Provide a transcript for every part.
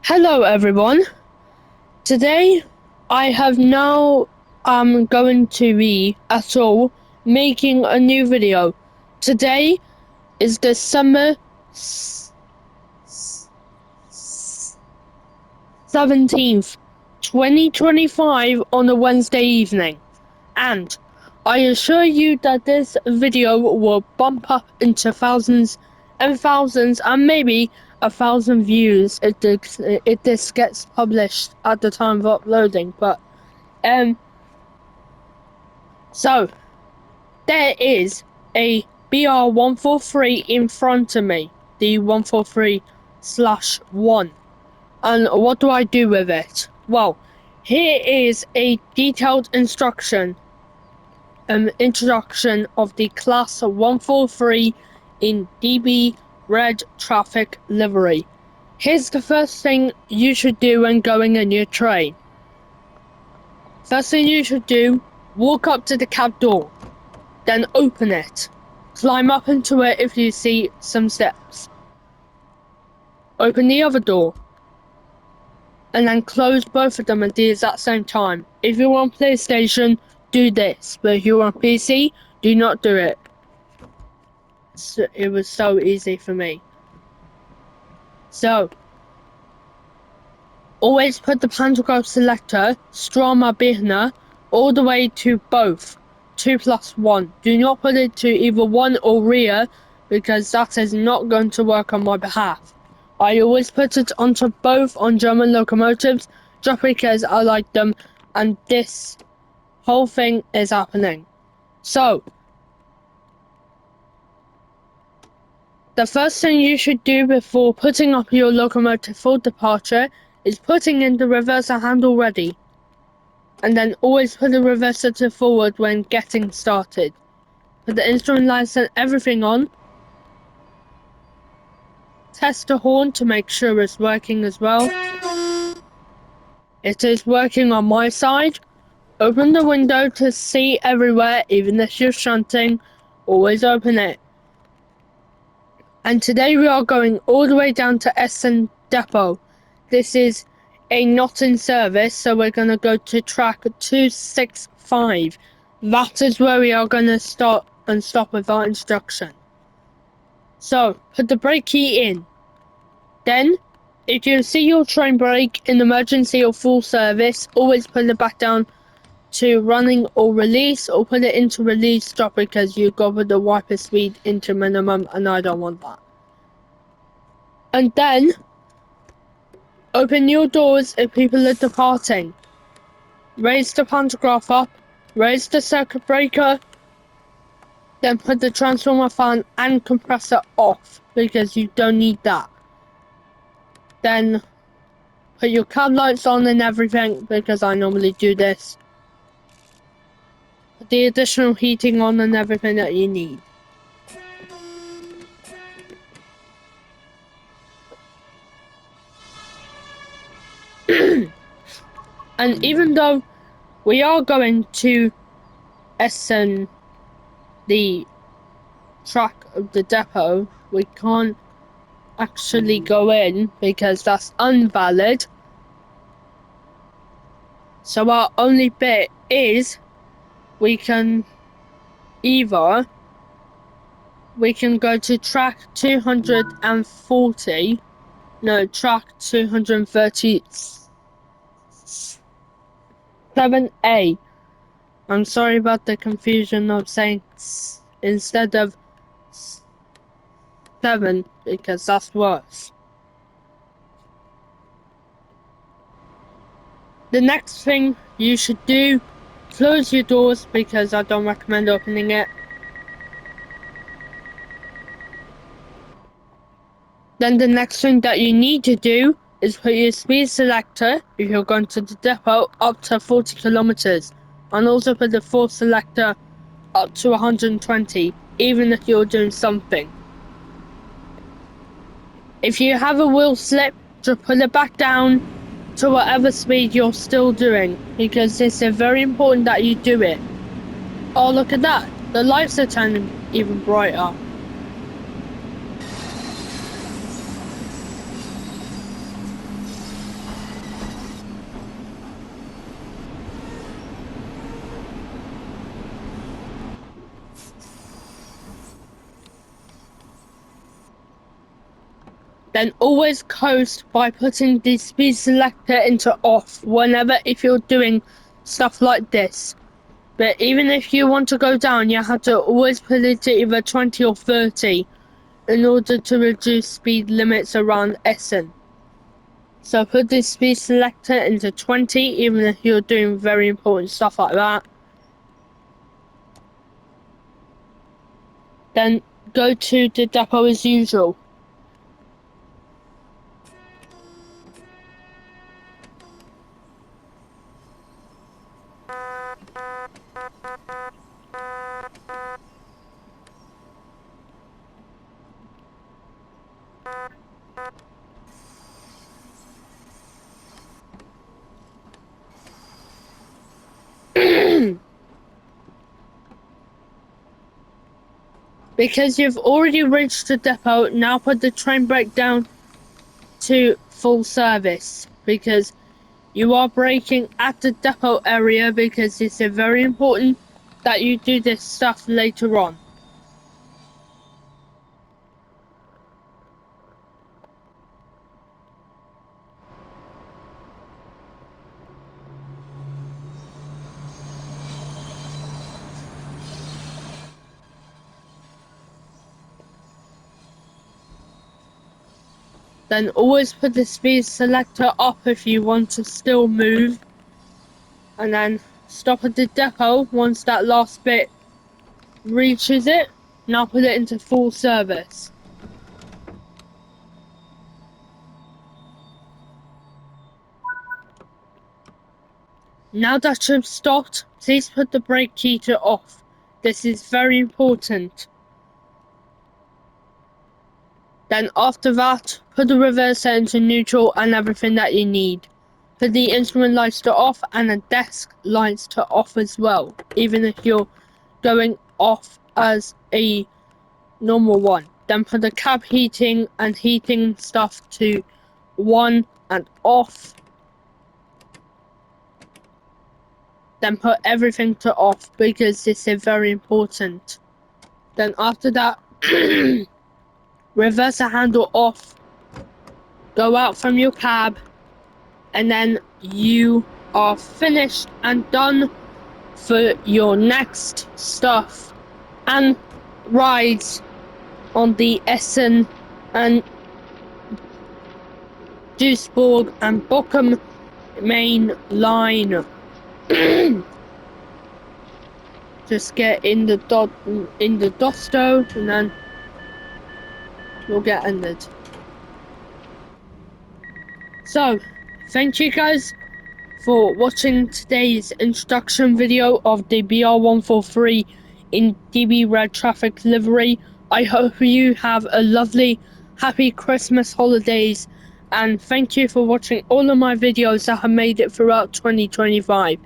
Hello everyone. Today I have now going to be making a new video. Today is December 17th, 2025 on a Wednesday evening. And I assure you that this video will bump up into thousands and thousands and maybe 1,000 views if this gets published at the time of uploading. But so there is a BR143 in front of me, the 143/1. And what do I do with it? Well, here is a detailed introduction of the Class 143 in DB Red Traffic Livery. Here's the first thing you should do when going in your train. First thing you should do, walk up to the cab door, then open it. Climb up into it if you see some steps. Open the other door, and then close both of them at the exact same time. If you're on PlayStation, do this, but if you're on PC, do not do it. It was so easy for me. So, always put the pantograph selector, Strama Bihna, all the way to both, 2+1. Do not put it to either one or rear, because that is not going to work on my behalf. I always put it onto both on German locomotives, just because I like them, and this whole thing is happening. So, the first thing you should do before putting up your locomotive for departure is putting in the reverser handle ready. And then always put the reverser to forward when getting started. Put the instrument lights and everything on. Test the horn to make sure it's working as well. It is working on my side. Open the window to see everywhere, even if you're shunting. Always open it. And today we are going all the way down to Essen Depot. This is a not in service, so we're going to go to track 265. That is where we are going to start and stop with our instruction. So, put the brake key in. Then, if you see your train brake in emergency or full service, always put it back down to running or release, or put it into release stop because you've got to put the wiper speed into minimum, and I don't want that. And then, open your doors if people are departing. Raise the pantograph up, raise the circuit breaker, then put the transformer fan and compressor off because you don't need that. Then put your cab lights on and everything because I normally do this. Put the additional heating on and everything that you need. And even though we are going to Essen, the track of the depot, we can't actually go in because that's invalid. So our only bit is we can go to track 240, no, track 237A. I'm sorry about the confusion of saying instead of 7 because that's worse. The next thing you should do, close your doors because I don't recommend opening it. Then the next thing that you need to do is put your speed selector, if you're going to the depot, up to 40 kilometers. And also put the force selector up to 120, even if you're doing something. If you have a wheel slip, just put it back down to whatever speed you're still doing, because it's very important that you do it. Oh, look at that. The lights are turning even brighter. Then always coast by putting the speed selector into off whenever if you're doing stuff like this. But even if you want to go down, you have to always put it to either 20 or 30 in order to reduce speed limits around Essen. So put the speed selector into 20 even if you're doing very important stuff like that. Then go to the depot as usual. Because you've already reached the depot, now put the train brake down to full service, because you are braking at the depot area, because it's very important that you do this stuff later on. Then always put the speed selector up if you want to still move. And then stop at the depot once that last bit reaches it. Now put it into full service. Now that you've stopped, please put the brake key to off. This is very important. Then after that, put the reverser into neutral and everything that you need. Put the instrument lights to off and the desk lights to off as well, even if you're going off as a normal one. Then put the cab heating and heating stuff to 1 and off. Then put everything to off because this is very important. Then after that, reverse the handle off, go out from your cab, and then you are finished and done for your next stuff and rides on the Essen and Duisburg and Bochum main line. Just get in the Dosto and then you'll get ended. So, thank you guys for watching today's introduction video of the BR143 in DBAG traffic livery. I hope you have a lovely, happy Christmas holidays, and thank you for watching all of my videos that have made it throughout 2025.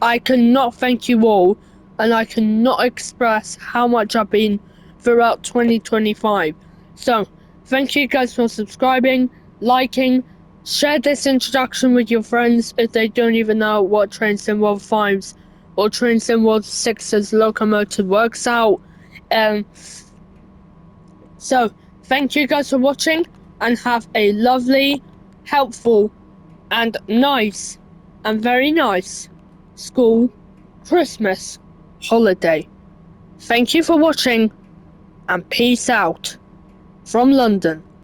I cannot thank you all, and I cannot express how much I've been throughout 2025. So, thank you guys for subscribing, liking, share this introduction with your friends if they don't even know what Train Sim World 5's or Train Sim World 6's locomotive works out. So, thank you guys for watching, and have a lovely, helpful, and nice, and very nice school Christmas holiday. Thank you for watching, and peace out from London.